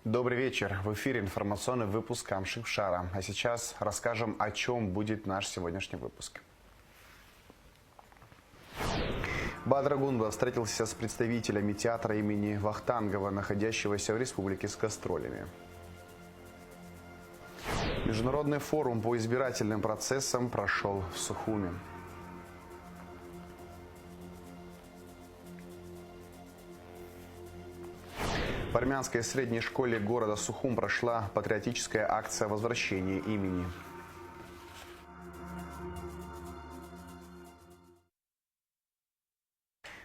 Добрый вечер. В эфире информационный выпуск «Камшик Шара». А сейчас расскажем, о чем будет наш сегодняшний выпуск. Бадр Гунба встретился с представителями театра имени Вахтангова, находящегося в республике с гастролями. Международный форум по избирательным процессам прошел в Сухуми. В армянской средней школе города Сухум прошла патриотическая акция возвращения имени.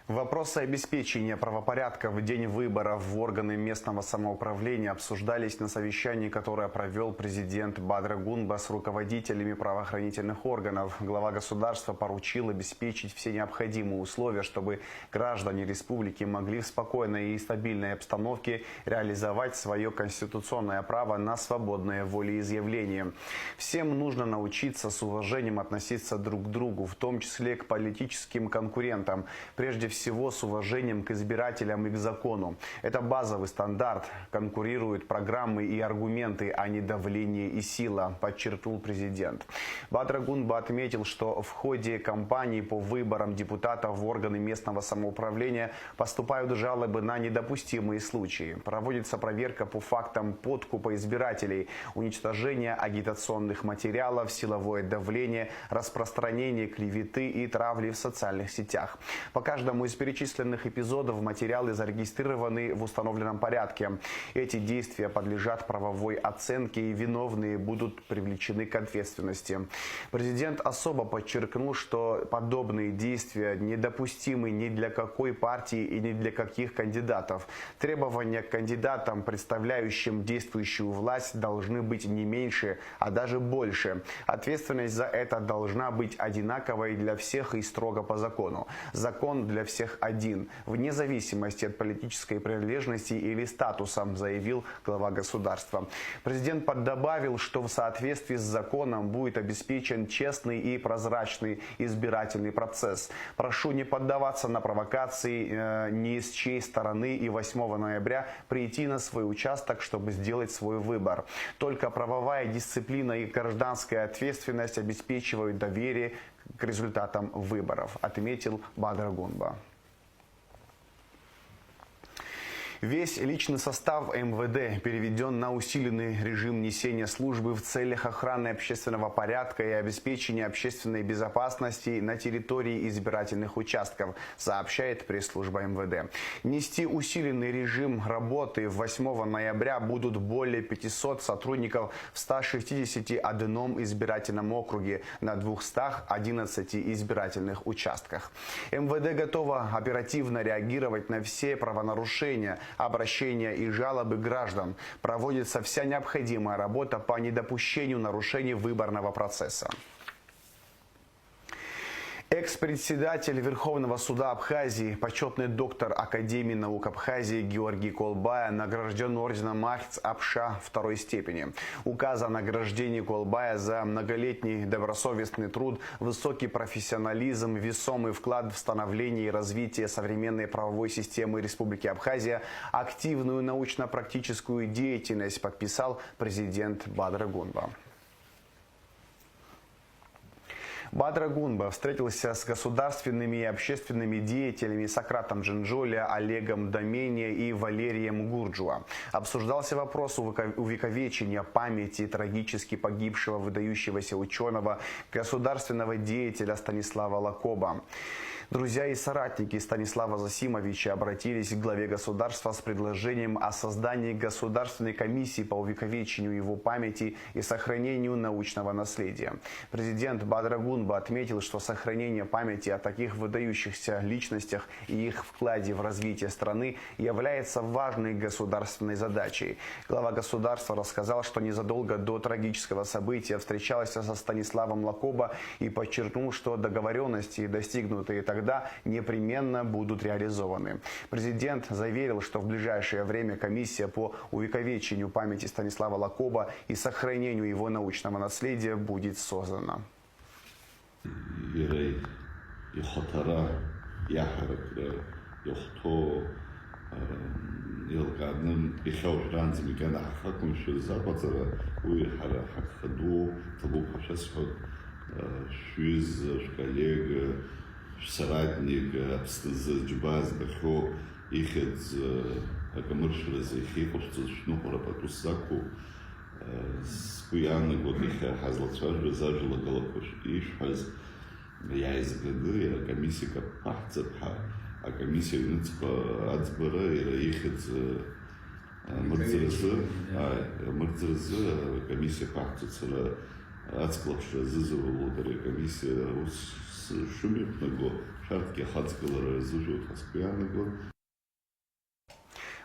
Вопросы обеспечения правопорядка в день выборов в органы местного самоуправления обсуждались на совещании, которое провел президент Бадр Гунба с руководителями правоохранительных органов. Глава государства поручил обеспечить все необходимые условия, чтобы граждане республики могли в спокойной и стабильной обстановке реализовать свое конституционное право на свободное волеизъявление. Всем нужно научиться с уважением относиться друг к другу, в том числе к политическим конкурентам. Прежде всего с уважением к избирателям и к закону. Это базовый стандарт. Конкурируют программы и аргументы, а не давление и сила, подчеркнул президент. Бадр Гунба отметил, что в ходе кампании по выборам депутатов в органы местного самоуправления поступают жалобы на недопустимые случаи. Проводится проверка по фактам подкупа избирателей, уничтожения агитационных материалов, силовое давление, распространение клеветы и травли в социальных сетях. По каждому из перечисленных эпизодов материалы зарегистрированы в установленном порядке. Эти действия подлежат правовой оценке и виновные будут привлечены к ответственности. Президент особо подчеркнул, что подобные действия недопустимы ни для какой партии и ни для каких кандидатов. Требования к кандидатам, представляющим действующую власть, должны быть не меньше, а даже больше. Ответственность за это должна быть одинаковой для всех и строго по закону. Закон для всех один, вне зависимости от политической принадлежности или статуса, заявил глава государства. Президент добавил, что в соответствии с законом будет обеспечен честный и прозрачный избирательный процесс. Прошу не поддаваться на провокации ни с чьей стороны и 8 ноября прийти на свой участок, чтобы сделать свой выбор. Только правовая дисциплина и гражданская ответственность обеспечивают доверие к результатам выборов, отметил Бадр Гунба. Весь личный состав МВД переведен на усиленный режим несения службы в целях охраны общественного порядка и обеспечения общественной безопасности на территории избирательных участков, сообщает пресс-служба МВД. Нести усиленный режим работы 8 ноября будут более 500 сотрудников в 161 избирательном округе на 211 избирательных участках. МВД готово оперативно реагировать на все правонарушения, обращения и жалобы граждан. Проводится вся необходимая работа по недопущению нарушений выборного процесса. Экс-председатель Верховного суда Абхазии, почетный доктор Академии наук Абхазии Георгий Колбая награжден орденом Махц Апша второй степени. Указ о награждении Колбая за многолетний добросовестный труд, высокий профессионализм, весомый вклад в становление и развитие современной правовой системы Республики Абхазия, активную научно-практическую деятельность подписал президент Бадр Гунба. Бадр Гунба встретился с государственными и общественными деятелями Сократом Джинджоли, Олегом Домения и Валерием Гурджуа. Обсуждался вопрос увековечения памяти трагически погибшего выдающегося ученого, государственного деятеля Станислава Лакоба. Друзья и соратники Станислава Засимовича обратились к главе государства с предложением о создании государственной комиссии по увековечению его памяти и сохранению научного наследия. Президент Бадр Гунба отметил, что сохранение памяти о таких выдающихся личностях и их вкладе в развитие страны является важной государственной задачей. Глава государства рассказал, что незадолго до трагического события встречался со Станиславом Лакоба и подчеркнул, что договоренности, достигнутые тогда, непременно будут реализованы. Президент заверил, что в ближайшее время комиссия по увековечению памяти Станислава Лакоба и сохранению его научного наследия будет создана. يلقى يخاوش رانز مكان حقكم شو الزابطرة ويحرى حق خدو طبوخ شسحو شويز коллега соратник جباز بخو يخد أكمرشل زي خيخوش تزشنو رапоту саку скуяны год их хазлат шажбе зажила голокош и шаз я из годы я комиссия пахцепха а комиссия нуцпа ацбара и ихед мырцрызы комиссия пахцецера ацклапша зызывала комиссия с шумипного шартки хацкалара зужут хаскуяны.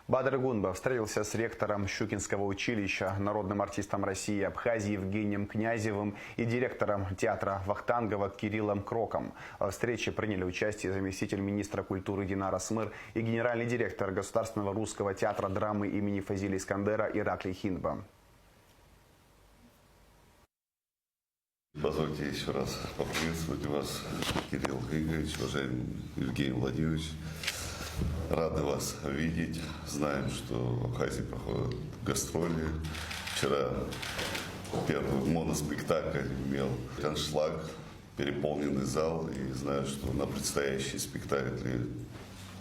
Бадр Гунба встретился с ректором Щукинского училища, народным артистом России Абхазии Евгением Князевым и директором театра Вахтангова Кириллом Кроком. В встрече приняли участие заместитель министра культуры Динара Смыр и генеральный директор Государственного русского театра драмы имени Фазиля Искандера Ираклий Хиндба. Позвольте еще раз поприветствовать вас, Кирилл Игоревич, уважаемый Евгений Владимирович. Рады вас видеть. Знаем, что в Абхазии проходят гастроли. Вчера первый моноспектакль имел аншлаг, переполненный зал. И знаю, что на предстоящие спектакли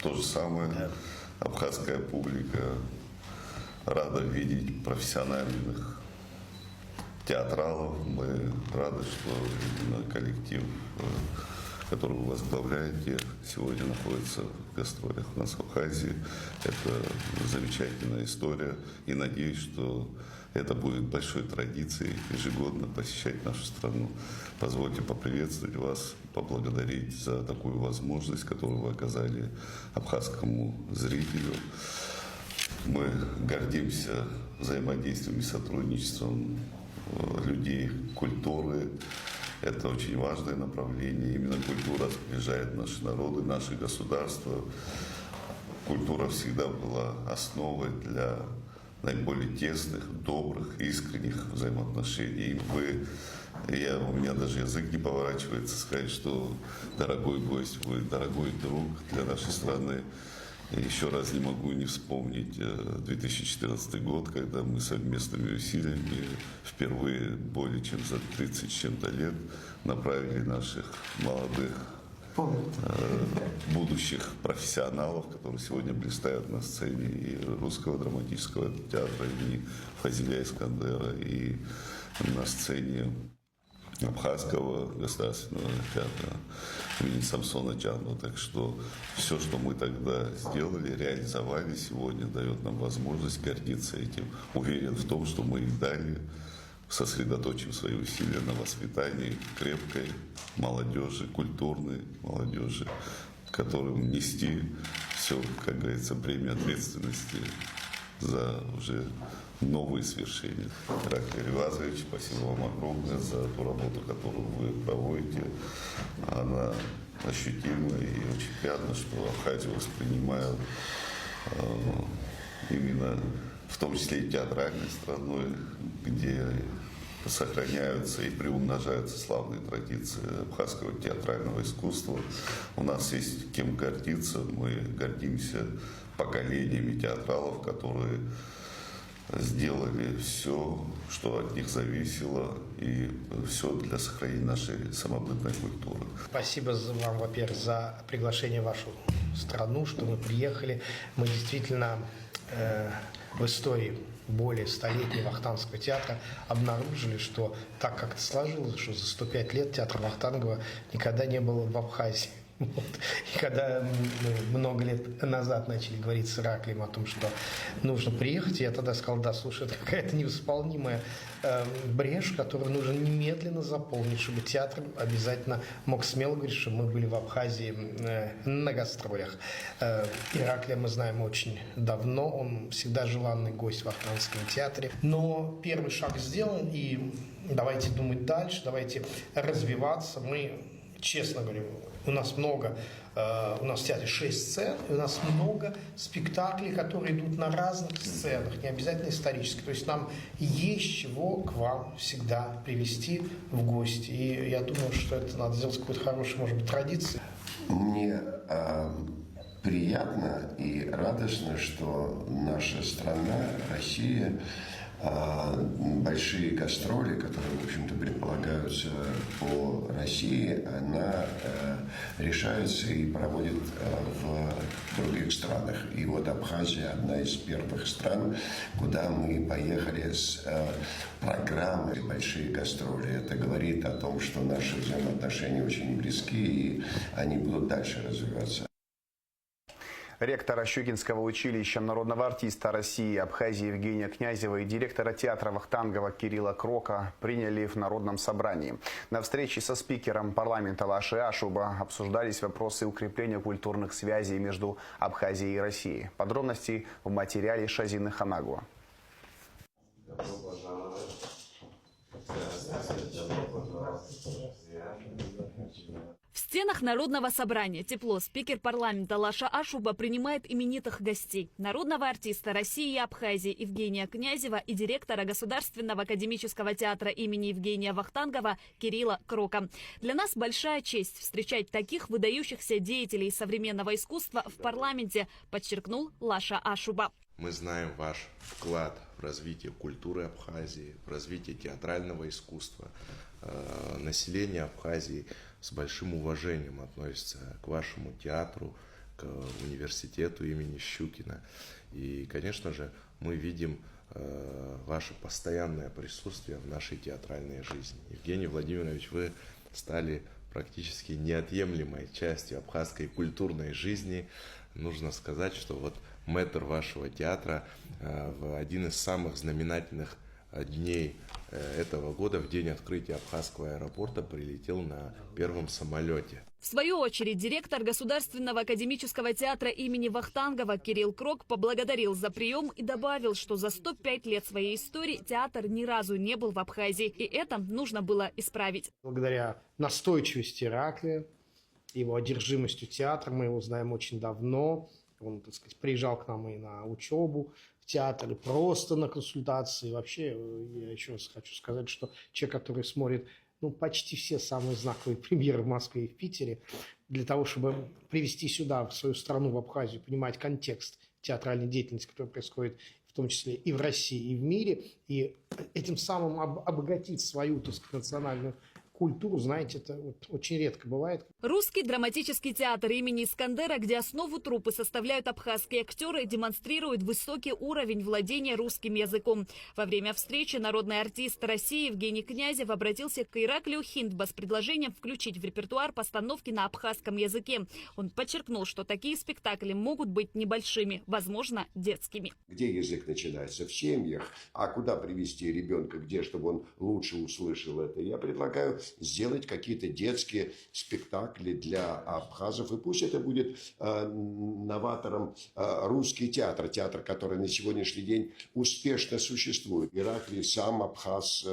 то же самое. Абхазская публика рада видеть профессиональных театралов. Мы рады, что именно коллектив, который вы возглавляете, сегодня находится в гастролях у нас в Абхазии. Это замечательная история. И надеюсь, что это будет большой традицией ежегодно посещать нашу страну. Позвольте поприветствовать вас, поблагодарить за такую возможность, которую вы оказали абхазскому зрителю. Мы гордимся взаимодействием и сотрудничеством людей культуры. Это очень важное направление. Именно культура сближает наши народы, наши государства. Культура всегда была основой для наиболее тесных, добрых, искренних взаимоотношений. У меня даже язык не поворачивается сказать, что дорогой гость, вы дорогой друг для нашей страны. Еще раз не могу не вспомнить 2014 год, когда мы совместными усилиями впервые более чем за 30 с чем-то лет направили наших молодых будущих профессионалов, которые сегодня блистают на сцене и Русского драматического театра имени Фазиля Искандера, и на сцене Абхазского государственного театра имени Самсона Джанова. Так что все, что мы тогда сделали, реализовали сегодня, дает нам возможность гордиться этим. Уверен в том, что мы и далее сосредоточим свои усилия на воспитании крепкой молодежи, культурной молодежи, которым нести все, как говорится, бремя ответственности за уже новые свершения. Ираклий Ревазович, спасибо вам огромное за ту работу, которую вы проводите. Она ощутима, и очень приятно, что Абхазию воспринимают именно в том числе и театральной страной, где сохраняются и приумножаются славные традиции абхазского театрального искусства. У нас есть кем гордиться. Мы гордимся поколениями театралов, которые сделали все, что от них зависело, и все для сохранения нашей самобытной культуры. Спасибо вам, во-первых, за приглашение в вашу страну, что мы приехали. Мы действительно в истории более столетнего Вахтангского театра обнаружили, что так как-то сложилось, что за 105 лет театр Вахтангова никогда не был в Абхазии. Вот. И когда мы много лет назад начали говорить с Ираклием о том, что нужно приехать, я тогда сказал, да, слушай, это какая-то невосполнимая брешь, которую нужно немедленно заполнить, чтобы театр обязательно мог смело говорить, что мы были в Абхазии на гастролях. Ираклия мы знаем очень давно, он всегда желанный гость в Вахтангском театре. Но первый шаг сделан, и давайте думать дальше, давайте развиваться. Мы, честно говорю, у нас в театре 6 сцен, и у нас много спектаклей, которые идут на разных сценах, не обязательно исторических. То есть нам есть чего к вам всегда привести в гости. И я думаю, что это надо сделать какой-то хорошей, может быть, традицией. Мне приятно и радостно, что наша страна, Россия, большие гастроли, которые, в общем-то, предполагаются по России, она решается и проводит в других странах. И вот Абхазия одна из первых стран, куда мы поехали с программой «Большие гастроли». Это говорит о том, что наши взаимоотношения очень близки, и они будут дальше развиваться. Ректора Щукинского училища народного артиста России Абхазии Евгения Князева и директора театра Вахтангова Кирилла Крока приняли в Народном собрании. На встрече со спикером парламента Лашей Ашуба обсуждались вопросы укрепления культурных связей между Абхазией и Россией. Подробности в материале Шазины Ханагуа. В стенах Народного собрания тепло. Спикер парламента Лаша Ашуба принимает именитых гостей. Народного артиста России и Абхазии Евгения Князева и директора Государственного академического театра имени Евгения Вахтангова Кирилла Крока. Для нас большая честь встречать таких выдающихся деятелей современного искусства в парламенте, подчеркнул Лаша Ашуба. Мы знаем ваш вклад в развитие культуры Абхазии, в развитие театрального искусства. Население Абхазии с большим уважением относится к вашему театру, к университету имени Щукина. И, конечно же, мы видим ваше постоянное присутствие в нашей театральной жизни. Евгений Владимирович, вы стали практически неотъемлемой частью абхазской культурной жизни. Нужно сказать, что вот мэтр вашего театра в один из самых знаменательных дней этого года, в день открытия Абхазского аэропорта, прилетел на первом самолете. В свою очередь, директор Государственного академического театра имени Вахтангова Кирилл Крок поблагодарил за прием и добавил, что за 105 лет своей истории театр ни разу не был в Абхазии, и это нужно было исправить. Благодаря настойчивости Ираклия, его одержимостью театром, мы его знаем очень давно. Он, так сказать, приезжал к нам и на учебу в театр, и просто на консультации. Вообще, я еще раз хочу сказать, что человек, который смотрит почти все самые знаковые премьеры в Москве и в Питере, для того, чтобы привести сюда, в свою страну, в Абхазию, понимать контекст театральной деятельности, которая происходит в том числе и в России, и в мире, и этим самым обогатить свою, так сказать, национальную культуру, знаете, это очень редко бывает. Русский драматический театр имени Искандера, где основу труппы составляют абхазские актеры, демонстрирует высокий уровень владения русским языком. Во время встречи народный артист России Евгений Князев обратился к Ираклию Хиндба с предложением включить в репертуар постановки на абхазском языке. Он подчеркнул, что такие спектакли могут быть небольшими, возможно, детскими. Где язык начинается? В семьях. А куда привести ребенка, где, чтобы он лучше услышал это? Я предлагаю сделать какие-то детские спектакли для абхазов. И пусть это будет новатором русский театр. Театр, который на сегодняшний день успешно существует. Ираклий сам абхаз,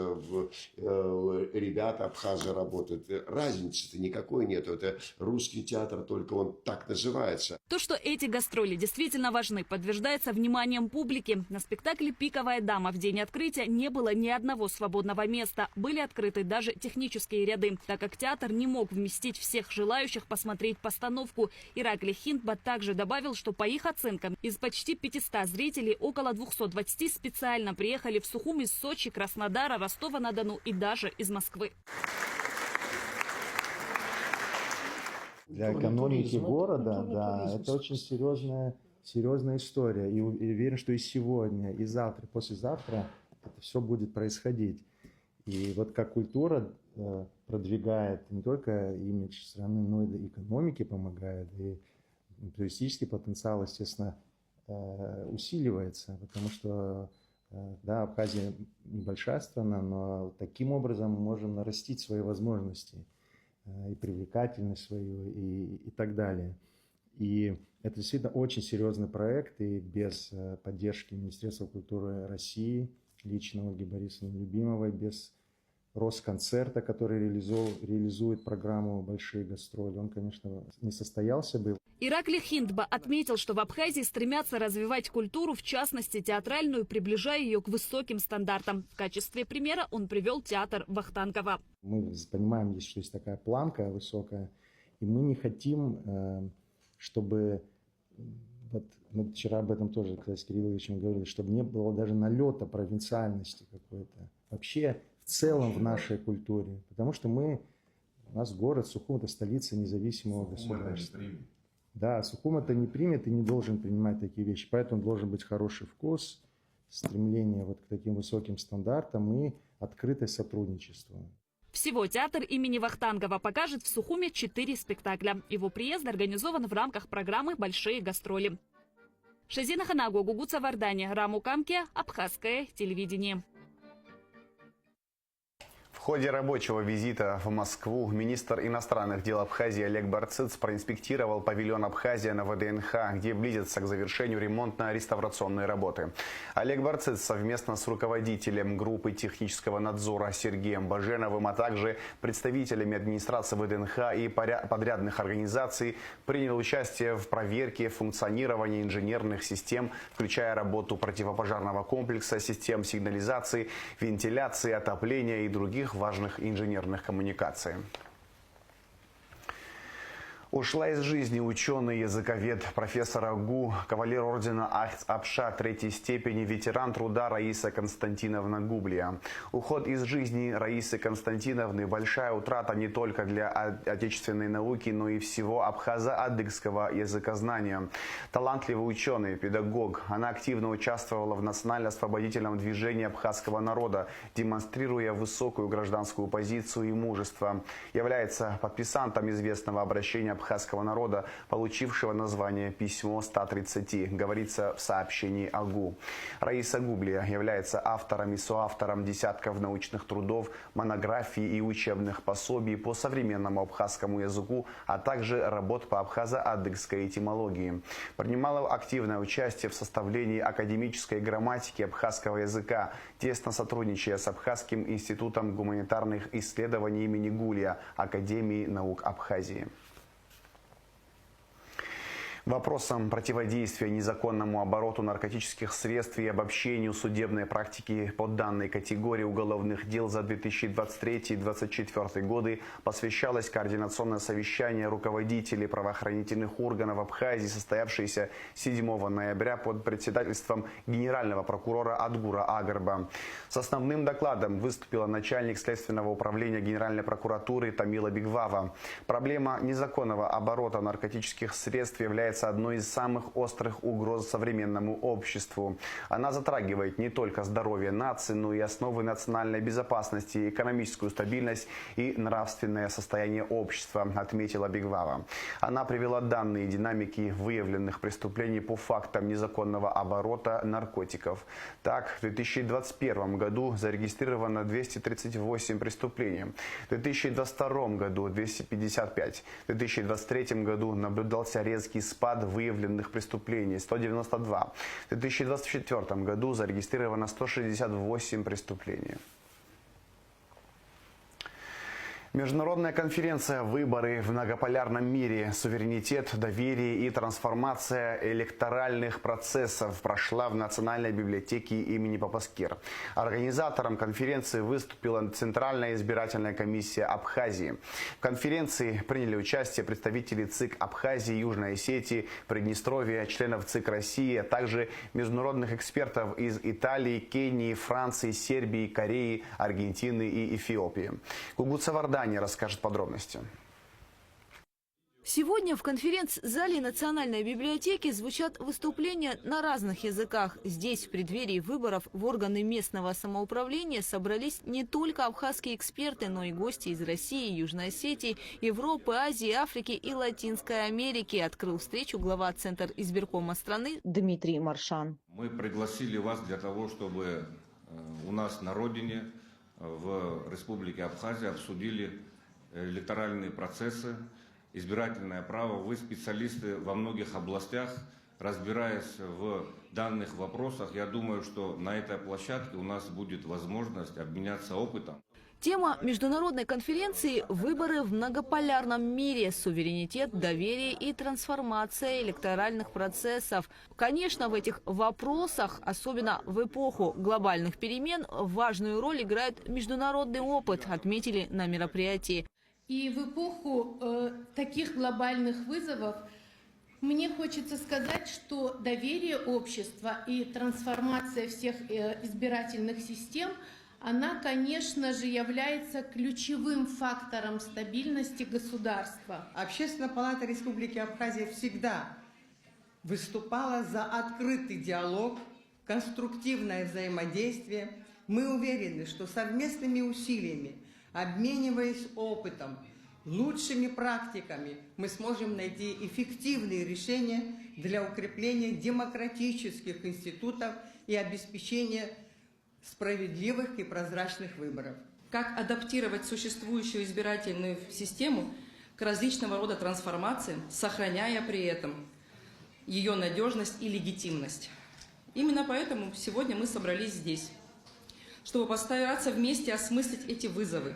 ребята абхазы работают. Разницы-то никакой нет. Это русский театр, только он так называется. То, что эти гастроли действительно важны, подтверждается вниманием публики. На спектакле «Пиковая дама» в день открытия не было ни одного свободного места. Были открыты даже технические ряды, так как театр не мог вместить всех желающих посмотреть постановку. Ираклий Хиндба также добавил, что по их оценкам из почти 500 зрителей около 220 специально приехали в Сухум из Сочи, Краснодара, Ростова-на-Дону и даже из Москвы. Для экономики города, да, это очень серьезная история. И уверен, что и сегодня, и завтра, и послезавтра это все будет происходить. И вот как культура продвигает не только имидж страны, но и экономике помогает, и туристический потенциал, естественно, усиливается, потому что, да, Абхазия небольшая страна, но таким образом мы можем нарастить свои возможности, и привлекательность свою, и так далее. И это действительно очень серьезный проект, и без поддержки Министерства культуры России, лично Ольги Борисовны Любимовой, без Росконцерта, который реализует программу «Большие гастроли», он, конечно, не состоялся бы. Ираклий Хиндба отметил, что в Абхазии стремятся развивать культуру, в частности театральную, приближая ее к высоким стандартам. В качестве примера он привел театр Вахтангова. Мы понимаем, что есть такая планка высокая, и мы не хотим, чтобы вот мы вчера об этом тоже, кстати, с Кирилловичем говорили, чтобы не было даже налета провинциальности какой-то. Вообще в целом в нашей культуре. Потому что у нас город Сухум – это столица независимого государства. Да, Сухум это не примет и не должен принимать такие вещи. Поэтому должен быть хороший вкус, стремление вот к таким высоким стандартам и открытое сотрудничество. Всего театр имени Вахтангова покажет в Сухуме 4 спектакля. Его приезд организован в рамках программы «Большие гастроли». Шазина Ханагу, Гугуца Вардани, Раму Камке, Абхазское телевидение. В ходе рабочего визита в Москву министр иностранных дел Абхазии Олег Барцыц проинспектировал павильон Абхазия на ВДНХ, где близится к завершению ремонтно-реставрационные работы. Олег Барцыц совместно с руководителем группы технического надзора Сергеем Баженовым, а также представителями администрации ВДНХ и подрядных организаций принял участие в проверке функционирования инженерных систем, включая работу противопожарного комплекса, систем сигнализации, вентиляции, отопления и других важных инженерных коммуникаций. Ушла из жизни ученый-языковед, профессор АГУ, кавалер ордена Ахт-Апша третьей степени, ветеран труда Раиса Константиновна Гублия. Уход из жизни Раисы Константиновны – большая утрата не только для отечественной науки, но и всего абхазо-адыгского языкознания. Талантливый ученый, педагог. Она активно участвовала в национально-освободительном движении абхазского народа, демонстрируя высокую гражданскую позицию и мужество. Является подписантом известного обращения абхазского народа, получившего название «Письмо 130», говорится в сообщении АГУ. Раиса Гублия является автором и соавтором десятков научных трудов, монографий и учебных пособий по современному абхазскому языку, а также работ по абхазо-адыгской этимологии. Принимала активное участие в составлении академической грамматики абхазского языка, тесно сотрудничая с Абхазским институтом гуманитарных исследований имени Гулия Академии наук Абхазии. Вопросам противодействия незаконному обороту наркотических средств и обобщению судебной практики по данной категории уголовных дел за 2023-2024 годы посвящалось координационное совещание руководителей правоохранительных органов Абхазии, состоявшееся 7 ноября под председательством генерального прокурора Адгура Агарба. С основным докладом выступила начальник Следственного управления Генеральной прокуратуры Тамила Бигвава. Проблема незаконного оборота наркотических средств является одной из самых острых угроз современному обществу. Она затрагивает не только здоровье нации, но и основы национальной безопасности, экономическую стабильность и нравственное состояние общества, отметила Бигвава. Она привела данные динамики выявленных преступлений по фактам незаконного оборота наркотиков. Так, в 2021 году зарегистрировано 238 преступлений, в 2022 году 255, в 2023 году наблюдался резкий спад выявленных преступлений – 192. В 2024 году зарегистрировано 168 преступлений. Международная конференция «Выборы в многополярном мире. Суверенитет, доверие и трансформация электоральных процессов» прошла в Национальной библиотеке имени Папаскир. Организатором конференции выступила Центральная избирательная комиссия Абхазии. В конференции приняли участие представители ЦИК Абхазии, Южной Осетии, Приднестровья, членов ЦИК России, а также международных экспертов из Италии, Кении, Франции, Сербии, Кореи, Аргентины и Эфиопии. Гугуца Вардани расскажет подробности. Сегодня в конференц-зале Национальной библиотеки звучат выступления на разных языках. Здесь, в преддверии выборов в органы местного самоуправления, собрались не только абхазские эксперты, но и гости из России, Южной Осетии, Европы, Азии, Африки и Латинской Америки. Открыл встречу глава Центра избиркома страны Дмитрий Маршан. Мы пригласили вас для того, чтобы у нас на родине, в Республике Абхазия, обсудили электоральные процессы, избирательное право. Вы специалисты во многих областях, разбираясь в данных вопросах. Я думаю, что на этой площадке у нас будет возможность обменяться опытом. Тема международной конференции – «Выборы в многополярном мире. Суверенитет, доверие и трансформация электоральных процессов». Конечно, в этих вопросах, особенно в эпоху глобальных перемен, важную роль играет международный опыт, отметили на мероприятии. И в эпоху таких глобальных вызовов Мне хочется сказать, что доверие общества и трансформация всех избирательных систем, она, конечно же, является ключевым фактором стабильности государства. Общественная палата Республики Абхазия всегда выступала за открытый диалог, конструктивное взаимодействие. Мы уверены, что совместными усилиями, обмениваясь опытом, лучшими практиками, мы сможем найти эффективные решения для укрепления демократических институтов и обеспечения справедливых и прозрачных выборов. Как адаптировать существующую избирательную систему к различного рода трансформациям, сохраняя при этом ее надежность и легитимность. Именно поэтому сегодня мы собрались здесь, чтобы постараться вместе осмыслить эти вызовы,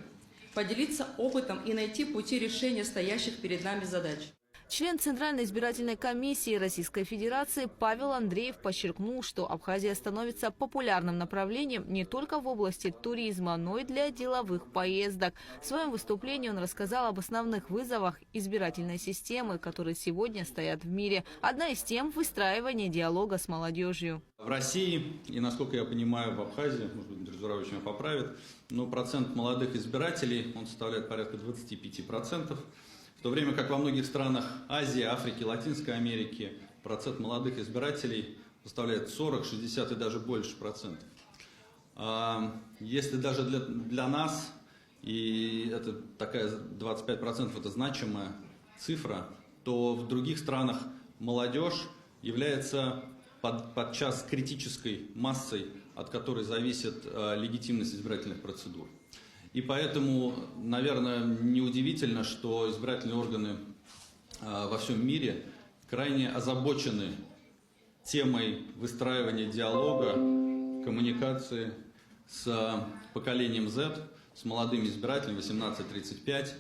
поделиться опытом и найти пути решения стоящих перед нами задач. Член Центральной избирательной комиссии Российской Федерации Павел Андреев подчеркнул, что Абхазия становится популярным направлением не только в области туризма, но и для деловых поездок. В своем выступлении он рассказал об основных вызовах избирательной системы, которые сегодня стоят в мире. Одна из тем – выстраивание диалога с молодежью. В России, и насколько я понимаю, в Абхазии, может быть, Дмитрий Зурович меня поправит, но процент молодых избирателей, он составляет порядка 25%. В то время как во многих странах Азии, Африки, Латинской Америки процент молодых избирателей составляет 40, 60 и даже больше процентов. Если даже для нас, и это такая 25% это значимая цифра, то в других странах молодежь является подчас критической массой, от которой зависит легитимность избирательных процедур. И поэтому, наверное, неудивительно, что избирательные органы во всем мире крайне озабочены темой выстраивания диалога, коммуникации с поколением Z, с молодыми избирателями 18-35.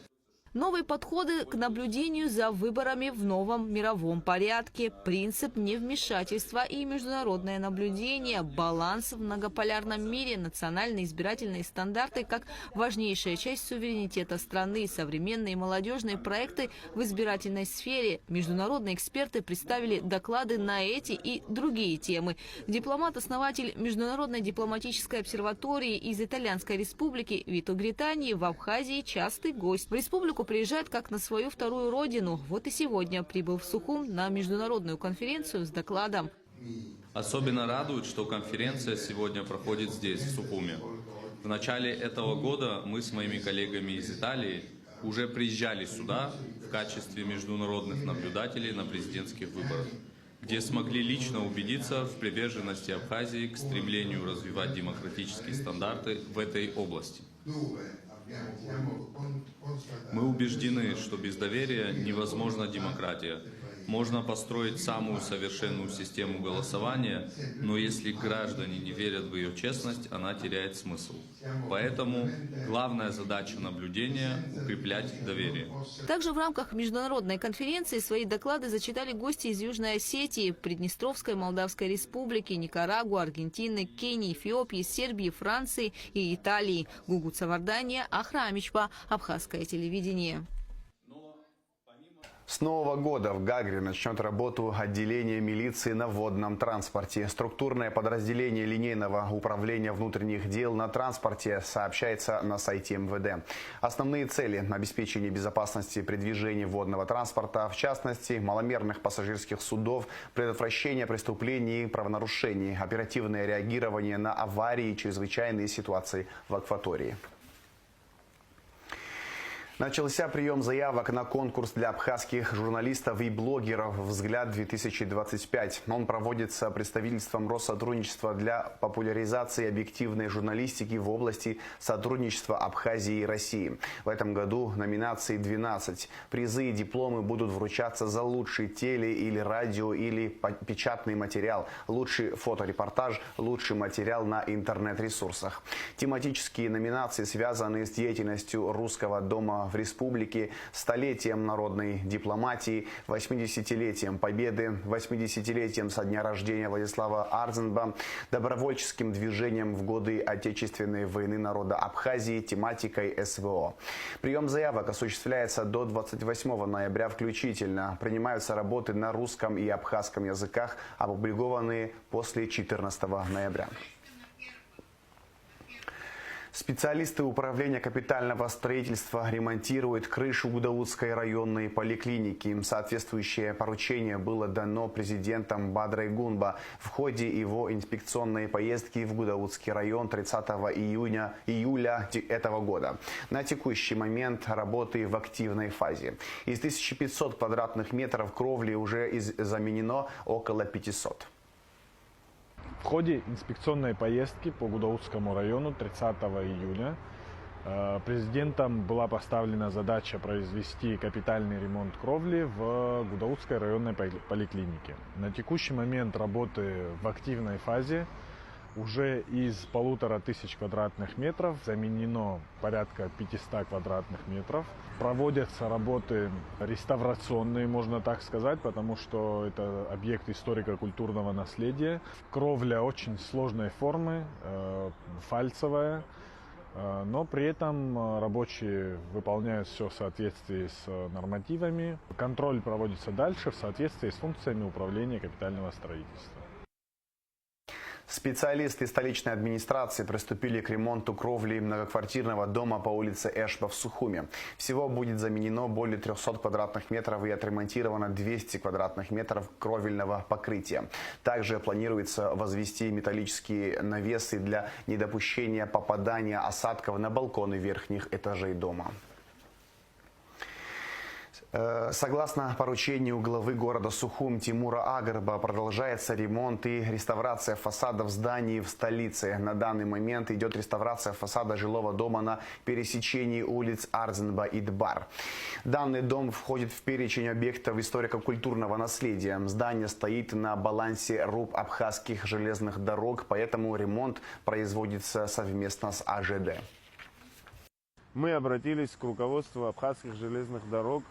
Новые подходы к наблюдению за выборами в новом мировом порядке, принцип невмешательства и международное наблюдение, баланс в многополярном мире, национальные избирательные стандарты как важнейшая часть суверенитета страны, современные молодежные проекты в избирательной сфере. Международные эксперты представили доклады на эти и другие темы. Дипломат-основатель Международной дипломатической обсерватории из Итальянской республики Вито Гритани в Абхазии частый гость. В республику приезжает как на свою вторую родину. Вот и сегодня прибыл в Сухум на международную конференцию с докладом. Особенно радует, что конференция сегодня проходит здесь, в Сухуме. В начале этого года мы с моими коллегами из Италии уже приезжали сюда в качестве международных наблюдателей на президентских выборах, где смогли лично убедиться в приверженности Абхазии к стремлению развивать демократические стандарты в этой области. Мы убеждены, что без доверия невозможна демократия. Можно построить самую совершенную систему голосования, но если граждане не верят в ее честность, она теряет смысл. Поэтому главная задача наблюдения – укреплять доверие. Также в рамках международной конференции свои доклады зачитали гости из Южной Осетии, Приднестровской Молдавской Республики, Никарагуа, Аргентины, Кении, Эфиопии, Сербии, Франции и Италии. Гугут Савардания, Ахрамичпа, Абхазское телевидение. С Нового года в Гагре начнет работу отделение милиции на водном транспорте. Структурное подразделение линейного управления внутренних дел на транспорте сообщается на сайте МВД. Основные цели – обеспечение безопасности при движении водного транспорта, в частности, маломерных пассажирских судов, предотвращение преступлений и правонарушений, оперативное реагирование на аварии и чрезвычайные ситуации в акватории. Начался прием заявок на конкурс для абхазских журналистов и блогеров «Взгляд-2025». Он проводится представительством Россотрудничества для популяризации объективной журналистики в области сотрудничества Абхазии и России. В этом году номинаций 12. Призы и дипломы будут вручаться за лучший теле- или радио- или печатный материал, лучший фоторепортаж, лучший материал на интернет-ресурсах. Тематические номинации связаны с деятельностью Русского дома в республике, столетием народной дипломатии, 80-летием Победы, 80-летием со дня рождения Владислава Арзенба, добровольческим движением в годы Отечественной войны народа Абхазии, тематикой СВО. Прием заявок осуществляется до 28 ноября включительно. Принимаются работы на русском и абхазском языках, опубликованные после 14 ноября. Специалисты управления капитального строительства ремонтируют крышу Гудаутской районной поликлиники. Соответствующее поручение было дано президентом Бадрой Гунба в ходе его инспекционной поездки в Гудаутский район 30 июля этого года. На текущий момент работы в активной фазе. Из 1500 квадратных метров кровли уже заменено около 500. В ходе инспекционной поездки по Гудаутскому району 30 июня президентом была поставлена задача произвести капитальный ремонт кровли в Гудаутской районной поликлинике. На текущий момент работы в активной фазе. Уже из 1500 квадратных метров заменено порядка 500 квадратных метров. Проводятся работы реставрационные, можно так сказать, потому что это объект историко-культурного наследия. Кровля очень сложной формы, фальцевая, но при этом рабочие выполняют все в соответствии с нормативами. Контроль проводится дальше в соответствии с функциями управления капитального строительства. Специалисты столичной администрации приступили к ремонту кровли многоквартирного дома по улице Эшба в Сухуме. Всего будет заменено более 300 квадратных метров и отремонтировано 200 квадратных метров кровельного покрытия. Также планируется возвести металлические навесы для недопущения попадания осадков на балконы верхних этажей дома. Согласно поручению главы города Сухум Тимура Агарба, продолжается ремонт и реставрация фасадов зданий в столице. На данный момент идет реставрация фасада жилого дома на пересечении улиц Арзенба и Дбар. Данный дом входит в перечень объектов историко-культурного наследия. Здание стоит на балансе РУП абхазских железных дорог, поэтому ремонт производится совместно с АЖД. Мы обратились к руководству абхазских железных дорог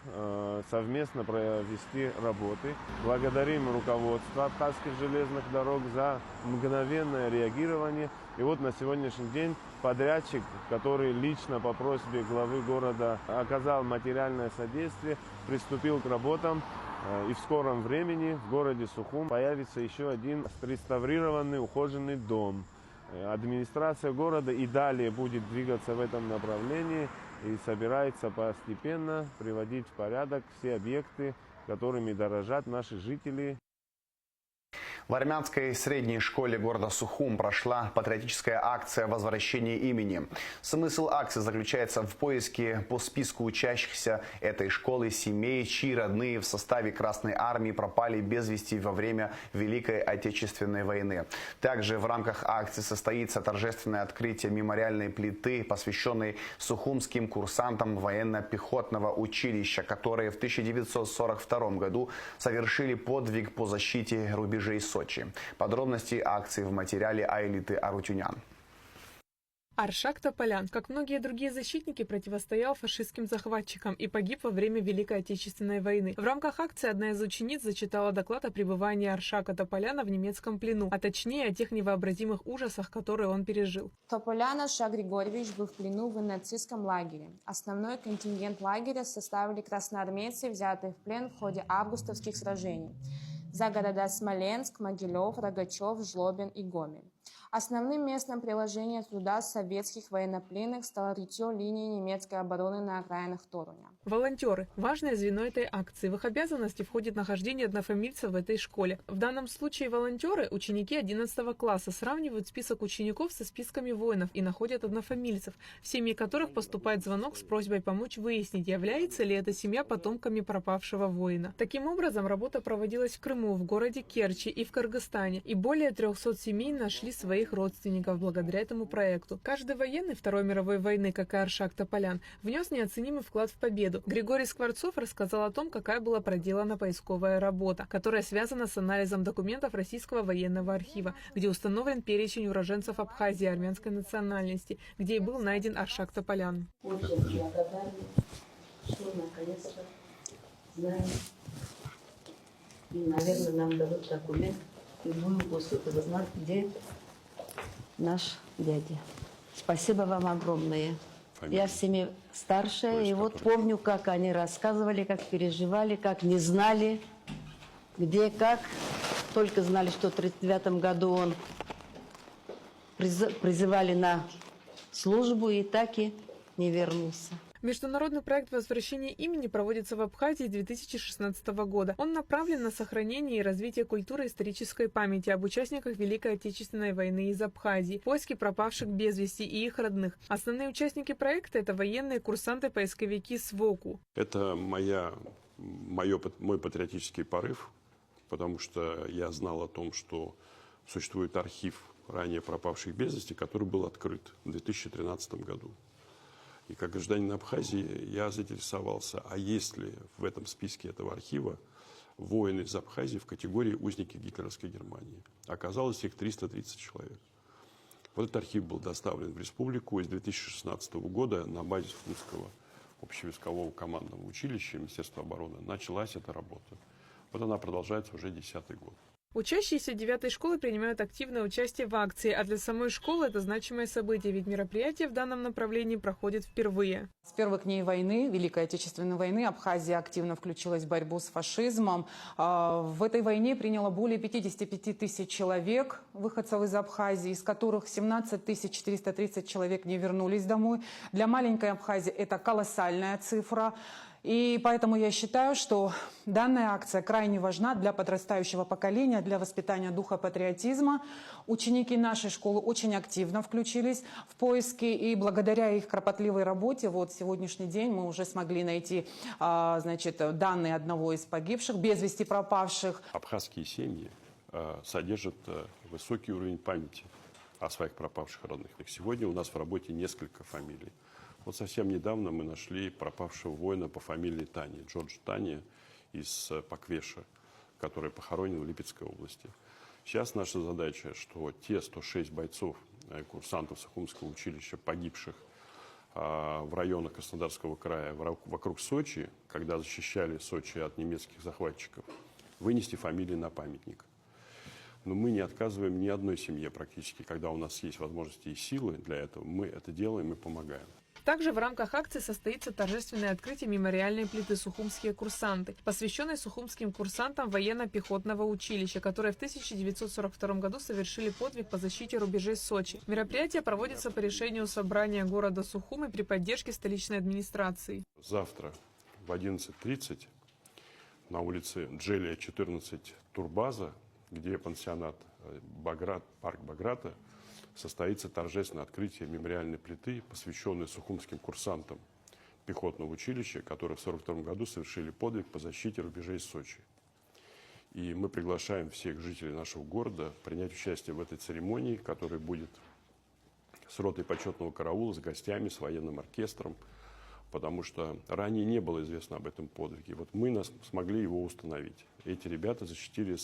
совместно провести работы. Благодарим руководство абхазских железных дорог за мгновенное реагирование. И вот на сегодняшний день подрядчик, который лично по просьбе главы города оказал материальное содействие, приступил к работам. И в скором времени в городе Сухум появится еще один реставрированный ухоженный дом. Администрация города и далее будет двигаться в этом направлении и собирается постепенно приводить в порядок все объекты, которыми дорожат наши жители. В армянской средней школе города Сухум прошла патриотическая акция возвращения имени. Смысл акции заключается в поиске по списку учащихся этой школы семей, чьи родные в составе Красной Армии пропали без вести во время Великой Отечественной войны. Также в рамках акции состоится торжественное открытие мемориальной плиты, посвященной сухумским курсантам военно-пехотного училища, которые в 1942 году совершили подвиг по защите рубежей Сочи. Подробности акции в материале Айлиты Арутюнян. Аршак Тополян, как многие другие защитники, противостоял фашистским захватчикам и погиб во время Великой Отечественной войны. В рамках акции одна из учениц зачитала доклад о пребывании Аршака Тополяна в немецком плену, а точнее о тех невообразимых ужасах, которые он пережил. Тополян Аршак Григорьевич был в плену в нацистском лагере. Основной контингент лагеря составили красноармейцы, взятые в плен в ходе августовских сражений за города Смоленск, Могилев, Рогачев, Жлобин и Гомель. Основным местом приложения труда советских военнопленных стало рытье линии немецкой обороны на окраинах Торуня. Волонтеры – важное звено этой акции. В их обязанности входит нахождение однофамильцев в этой школе. В данном случае волонтеры – ученики 11 класса, сравнивают список учеников со списками воинов и находят однофамильцев, в семьи которых поступает звонок с просьбой помочь выяснить, является ли эта семья потомками пропавшего воина. Таким образом, работа проводилась в Крыму, в городе Керчи и в Кыргызстане, и более 300 семей нашли своих родственников благодаря этому проекту. Каждый военный Второй мировой войны, как и Аршак Тополян, внес неоценимый вклад в победу. Григорий Скворцов рассказал о том, какая была проделана поисковая работа, которая связана с анализом документов Российского военного архива, где установлен перечень уроженцев Абхазии армянской национальности, где и был найден Аршак Тополян. Очень благодарны что наконец-то знаем. И, наверное, нам дадут документ, и будем после этого знать, где наш дядя. Спасибо вам огромное. Я в семье старшая, и вот помню, как они рассказывали, как переживали, как не знали, где, как. Только знали, что в 1939 году он призывали на службу, и так и не вернулся. Международный проект возвращения имени проводится в Абхазии с 2016 года. Он направлен на сохранение и развитие культуры и исторической памяти об участниках Великой Отечественной войны из Абхазии, поиски пропавших без вести и их родных. Основные участники проекта – это военные, курсанты-поисковики СВОКу. Это мой патриотический порыв, потому что я знал о том, что существует архив ранее пропавших без вести, который был открыт в 2013 году. И как гражданин Абхазии я заинтересовался, а есть ли в этом списке этого архива воины из Абхазии в категории узники гитлеровской Германии. Оказалось, их 330 человек. Вот этот архив был доставлен в республику, и с 2016 года на базе Сухумского общевойскового командного училища Министерства обороны началась эта работа. Вот она продолжается уже 10-й год. Учащиеся 9-й школы принимают активное участие в акции, а для самой школы это значимое событие, ведь мероприятие в данном направлении проходит впервые. С первых дней войны, Великой Отечественной войны, Абхазия активно включилась в борьбу с фашизмом. В этой войне приняло более 55 тысяч человек, выходцев из Абхазии, из которых 17 430 человек не вернулись домой. Для маленькой Абхазии это колоссальная цифра. И поэтому я считаю, что данная акция крайне важна для подрастающего поколения, для воспитания духа патриотизма. Ученики нашей школы очень активно включились в поиски, и благодаря их кропотливой работе, вот сегодняшний день мы уже смогли найти данные одного из погибших, без вести пропавших. Абхазские семьи содержат высокий уровень памяти о своих пропавших родных. Сегодня у нас в работе несколько фамилий. Вот совсем недавно мы нашли пропавшего воина по фамилии Тани, Джордж Тани из Паквеша, который похоронен в Липецкой области. Сейчас наша задача, что те 106 бойцов, курсантов Сухумского училища, погибших в районах Краснодарского края, вокруг Сочи, когда защищали Сочи от немецких захватчиков, вынести фамилии на памятник. Но мы не отказываем ни одной семье практически, когда у нас есть возможности и силы для этого, мы это делаем и помогаем. Также в рамках акции состоится торжественное открытие мемориальной плиты «Сухумские курсанты», посвященной сухумским курсантам военно-пехотного училища, которые в 1942 году совершили подвиг по защите рубежей Сочи. Мероприятие проводится по решению собрания города Сухумы при поддержке столичной администрации. Завтра в 11:30 на улице Джелия, 14, Турбаза, где пансионат парк Баграта, состоится торжественное открытие мемориальной плиты, посвященной сухумским курсантам пехотного училища, которые в 1942 году совершили подвиг по защите рубежей Сочи. И мы приглашаем всех жителей нашего города принять участие в этой церемонии, которая будет с ротой почетного караула, с гостями, с военным оркестром, потому что ранее не было известно об этом подвиге. Вот мы смогли его установить. Эти ребята защитили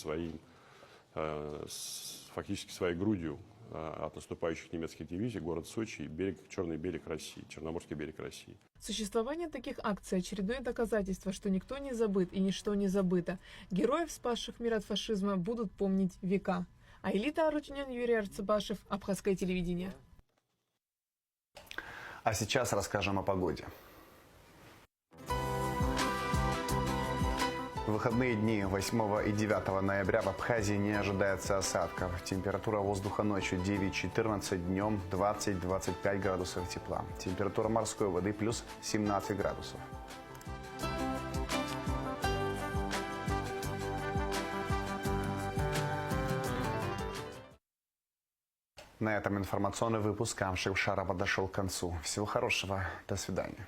фактически своей грудью от наступающих немецких дивизий город Сочи и Черный берег России, Черноморский берег России. Существование таких акций – очередное доказательство, что никто не забыт и ничто не забыто. Героев, спасших мир от фашизма, будут помнить века. Аэлита Арутюнян, Юрий Арцебашев, Абхазское телевидение. А сейчас расскажем о погоде. В выходные дни 8 и 9 ноября в Абхазии не ожидается осадков. Температура воздуха ночью 9-14, днем 20-25 градусов тепла. Температура морской воды плюс 17 градусов. На этом информационный выпуск Амшев Шара подошел к концу. Всего хорошего. До свидания.